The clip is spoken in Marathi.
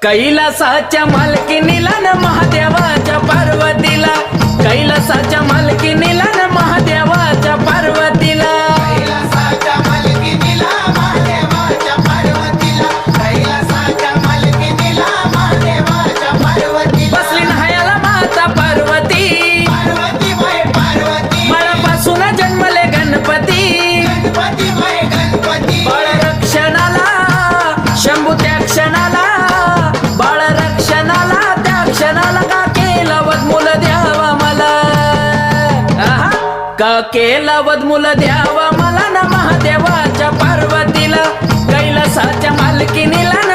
कैलासाच्या मालकीनीला न महादेवाच्या पार्वतीला, कैलासाच्या मालकीनीला न महादेवाच्या पार्वतीला, कैलासाच्या मालकीनीला महादेवाच्या पार्वतीला, कैलासाच्या मालकीनीला महादेवाच्या पार्वतीला बसली न्हायाला माता पार्वती, पार्वती बाई पार्वती बाळापासून जन्मले गणपती, गणपती बाई गणपती बाळ रक्षणाला शंभू त्या क्षणाला, बाळ रक्षणाला त्या क्षणाला का केला वदमूल द्यावा मला, आहा. का केला वदमूल द्यावा मला न महादेवाच्या पार्वतीला, कैलासाच्या मालकीनीला न